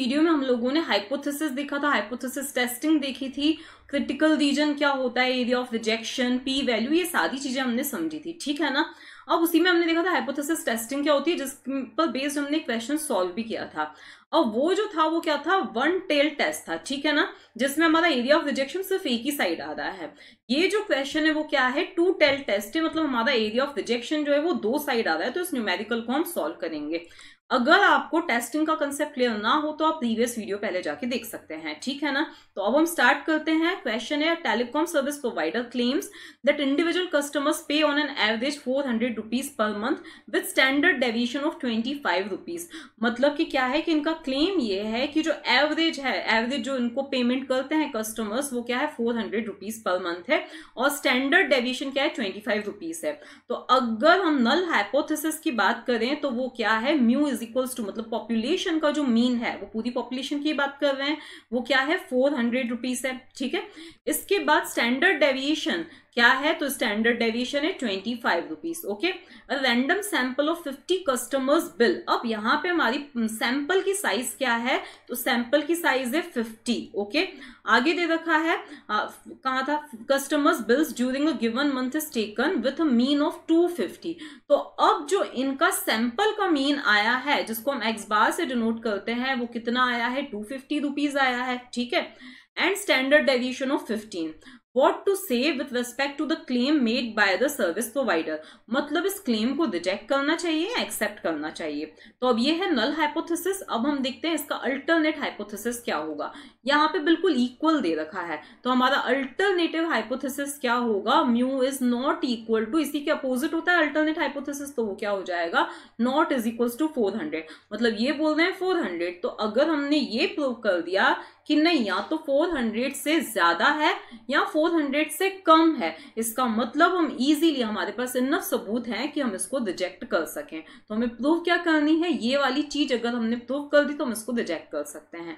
Video में हम लोगों ने हाइपोथेसिस देखा था, हाइपोथेसिस टेस्टिंग देखी थी, क्रिटिकल रीजन क्या होता है, area of rejection, P value, ये सारी चीजें हमने समझी थी, ठीक है ना। अब उसी में हमने देखा था हाइपोथेसिस टेस्टिंग क्या होती है, जिस पर बेस्ड हमने क्वेश्चन सॉल्व भी किया था। और वो जो था वो क्या था, वन टेल टेस्ट था, ठीक है ना, जिसमें हमारा एरिया ऑफ रिजेक्शन सिर्फ एक ही साइड आ रहा है। ये जो क्वेश्चन है वो क्या है, टू टेल टेस्ट है, मतलब हमारा एरिया ऑफ रिजेक्शन जो है वो दो साइड आ रहा है। तो इस न्यूमेरिकल को हम सॉल्व करेंगे। अगर आपको टेस्टिंग का कंसेप्ट क्लियर ना हो तो आप प्रीवियस वीडियो पहले जाके देख सकते हैं, ठीक है ना। तो अब हम स्टार्ट करते हैं। क्वेश्चन है, telecom service provider claims that individual customers pay on an average 400 rupees per month with standard deviation of 25 rupees. मतलब कि क्या है कि इनका क्लेम ये है कि जो एवरेज है, एवरेज जो इनको पेमेंट करते हैं कस्टमर्स, वो क्या है 400 रुपीज पर मंथ है, और स्टैंडर्ड डेविएशन क्या है 25 रुपीज है। तो अगर हम नल हाइपोथेसिस की बात करें तो वो क्या है, म्यू इज इक्वल्स टू, मतलब पॉपुलेशन का जो मीन है, वो पूरी पॉपुलेशन की बात कर रहे हैं, वो क्या है 400 रुपीज है, ठीक है। इसके बाद स्टैंडर्ड डेविएशन क्या है, तो स्टैंडर्ड डेविएशन है 25 rupees, okay. Random sample of 50 customers bill. अब यहाँ पे हमारी सैंपल की साइज क्या है, तो सैंपल की साइज है 50, ओके। आगे दे रखा है कहाँ था, customers bills during a given month is taken with a mean of 250। तो अब जो इनका सैंपल का मीन आया है, जिसको हम एक्स बार से डिनोट करते हैं, वो कितना आया है, 250 रुपीज आया है, ठीक है। And standard deviation of 15। What to say with respect to the claim made by the service provider। मतलब इस क्लेम को रिजेक्ट करना चाहिए या एक्सेप्ट करना चाहिए। तो अब ये है नल हाइपोथेसिस। अब हम देखते हैं इसका अल्टरनेट हाइपोथेसिस क्या होगा। यहाँ पे बिल्कुल इक्वल दे रखा है, तो हमारा अल्टरनेटिव हाइपोथेसिस क्या होगा, mu is not equal to, इसी के अपोजिट होता है अल्टरनेट हाइपोथेसिस, तो वो क्या हो जाएगा, नॉट इज इक्वल टू 400। मतलब ये बोल रहे हैं 400, तो अगर हमने ये प्रूव कर दिया कि नहीं, या तो 400 से ज्यादा है या 400 से कम है, इसका मतलब हम इजीली, हमारे पास इनफ सबूत है कि हम इसको रिजेक्ट कर सकें। तो हमें प्रूव क्या करनी है, ये वाली चीज अगर हमने प्रूव कर दी तो हम इसको रिजेक्ट कर सकते हैं।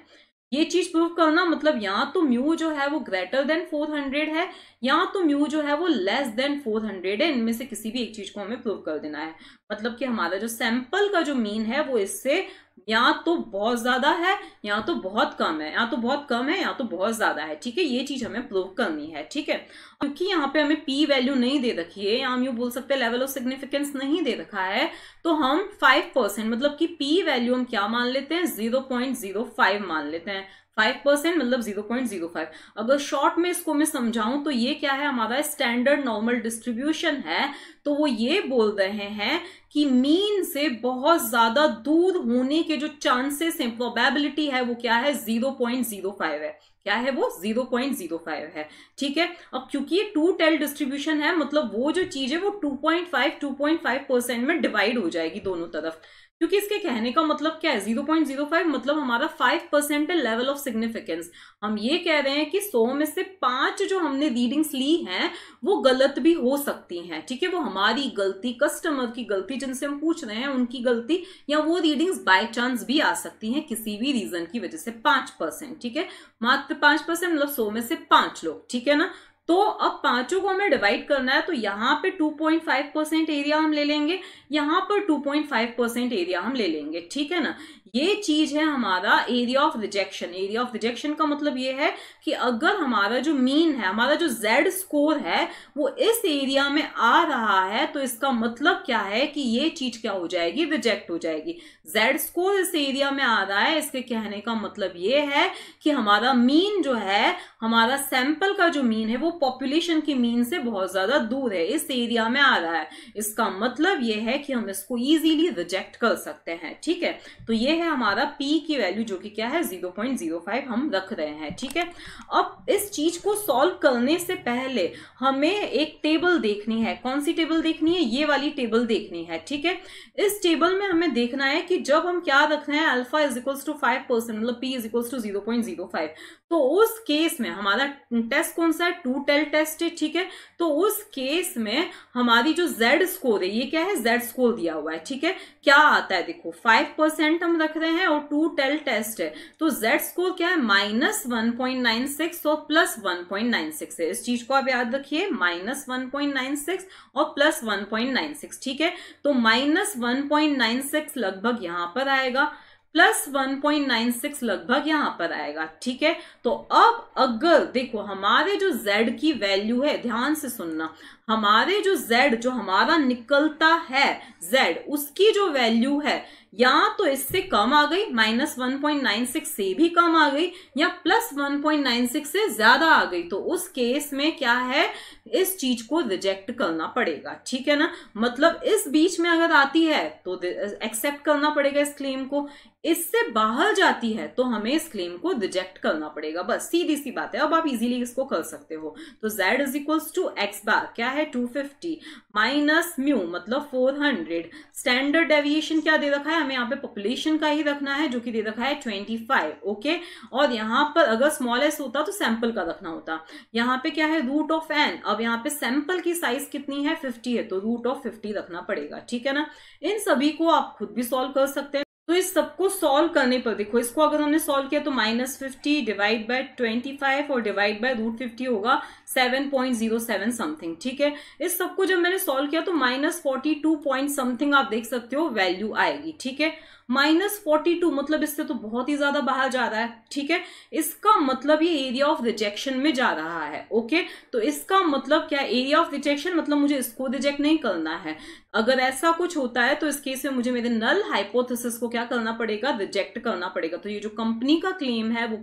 ये चीज प्रूव करना मतलब या तो म्यू जो है वो ग्रेटर देन 400 है, या तो म्यू जो है वो लेस देन 400 है। इनमें से किसी भी एक चीज को हमें प्रूव कर देना है। मतलब कि हमारा जो सैंपल का जो मीन है वो इससे या तो बहुत ज्यादा है या तो बहुत कम है, या तो बहुत कम है या तो बहुत ज्यादा है, ठीक है। ये चीज हमें प्रूव करनी है, ठीक है। क्योंकि यहाँ पे हमें पी वैल्यू नहीं दे रखी है, या हम यूं बोल सकते हैं लेवल ऑफ सिग्निफिकेंस नहीं दे रखा है, तो हम 5%, मतलब कि पी वैल्यू हम क्या मान लेते हैं, 0.05 मान लेते हैं। 5% मतलब 0.05। अगर शॉर्ट में इसको मैं समझाऊं तो ये क्या है, हमारा स्टैंडर्ड नॉर्मल डिस्ट्रीब्यूशन है। तो वो ये बोल रहे हैं कि मीन से बहुत ज्यादा दूर होने के जो चांसेस हैं, प्रोबेबिलिटी है, वो क्या है 0.05 है। क्या है वो 0.05 है, ठीक है। अब क्योंकि ये टू टेल डिस्ट्रीब्यूशन है, मतलब वो जो चीज है वो 2.5% में डिवाइड हो जाएगी दोनों तरफ। क्योंकि इसके कहने का मतलब क्या है, 0.05 मतलब हमारा 5% है लेवल ऑफ सिग्निफिकेंस। हम ये कह रहे हैं कि 100 में से 5 जो हमने रीडिंग्स ली हैं वो गलत भी हो सकती हैं, ठीक है। वो हमारी गलती, कस्टमर की गलती, जिनसे हम पूछ रहे हैं उनकी गलती, या वो रीडिंग्स बाय चांस भी आ सकती हैं किसी भी रीजन की वजह से। 5%, ठीक है, मात्र 5%, मतलब 100 में से 5 लोग, ठीक है ना। तो अब पांचों को हमें डिवाइड करना है, तो यहाँ पे 2.5% एरिया हम ले लेंगे, यहाँ पर 2.5% एरिया हम ले लेंगे, ठीक है ना। ये चीज है हमारा area of rejection. Area of rejection का मतलब ये है कि अगर हमारा जो मीन है, हमारा जो जेड स्कोर है, वो इस एरिया में आ रहा है, तो इसका मतलब क्या है कि ये चीज क्या हो जाएगी, रिजेक्ट हो जाएगी। जेड स्कोर इस एरिया में आ रहा है, इसके कहने का मतलब ये है कि हमारा मीन जो है, हमारा सैंपल का जो मीन है वो पॉपुलेशन की मीन से बहुत ज्यादा दूर है, इस एरिया में आ रहा है। इसका मतलब ये है कि हम इसको इजीली रिजेक्ट कर सकते हैं, ठीक है। तो ये है हमारा P की वैल्यू, जो कि क्या है 0.05 हम रख रहे हैं, ठीक है। अब इस चीज को सॉल्व करने से पहले हमें एक टेबल देखनी है। कौन सी टेबल देखनी है, ये वाली टेबल देखनी है, ठीक है। इस टेबल में हमें देखना है कि जब हम क्या रख रहे हैं, अल्फा इज इक्वल्स टू 5%, मतलब P इज इक्वल्स टू 0.05, तो उस केस में हमारा टेस्ट कौन सा है, टू टेल टेस्ट है, ठीक है। तो उस केस में हमारी जो जेड स्कोर है, ये क्या है, जेड स्कोर दिया हुआ है, ठीक है। क्या आता है देखो, 5% हम रख रहे हैं और टू टेल टेस्ट है, तो जेड स्कोर क्या है, -1.96 और +1.96 है। इस चीज को आप याद रखिए, -1.96 और +1.96, ठीक है। तो -1.96 लगभग यहां पर आएगा, प्लस 1.96 लगभग यहां पर आएगा। ठीक है, तो अब अगर देखो हमारे जो z की वैल्यू है, ध्यान से सुनना, हमारे जो z जो हमारा निकलता है z, उसकी जो वैल्यू है या तो इससे कम आ गई, माइनस 1.96 से भी कम आ गई, या प्लस 1.96 से ज्यादा आ गई, तो उस केस में क्या है, इस चीज को रिजेक्ट करना पड़ेगा। ठीक है ना, मतलब इस बीच में अगर आती है तो एक्सेप्ट करना पड़ेगा इस क्लेम को, इससे बाहर जाती है तो हमें इस क्लेम को रिजेक्ट करना पड़ेगा। बस सीधी सी बात है, अब आप इजीली इसको कर सकते हो। तो z is equals to x bar क्या है 250 माइनस म्यू मतलब 400, स्टैंडर्ड डेविएशन क्या दे रखा है हमें, यहाँ पे पॉपुलेशन का ही रखना है जो कि दे रखा है 25। ओके, और यहाँ पर अगर स्मॉल एस होता तो सैंपल का रखना होता। यहाँ पे क्या है रूट ऑफ एन, अब यहाँ पे सैंपल की साइज कितनी है 50 है, तो रूट ऑफ 50 रखना पड़ेगा। ठीक है ना, इन सभी को आप खुद भी सॉल्व कर सकते हैं। तो इस सबको सॉल्व करने पर देखो, इसको अगर हमने सॉल्व किया तो -50 डिवाइड बाय 25 और डिवाइड बाय √50 होगा 7.07 समथिंग। ठीक है, इस सबको जब मैंने सॉल्व किया तो -42 पॉइंट समथिंग आप देख सकते हो वैल्यू आएगी। ठीक है, -42 मतलब इससे तो बहुत ही ज्यादा बाहर जा रहा है। ठीक है, इसका मतलब ये एरिया ऑफ रिजेक्शन में जा रहा है। ओके, तो इसका मतलब क्या, एरिया ऑफ रिजेक्शन मतलब मुझे इसको रिजेक्ट नहीं करना है। अगर ऐसा कुछ होता है तो इस केस में मुझे मेरे नल हाइपोथेसिस को क्या करना पड़ेगा, रिजेक्ट करना पड़ेगा। तो ये जो कंपनी का क्लेम है वो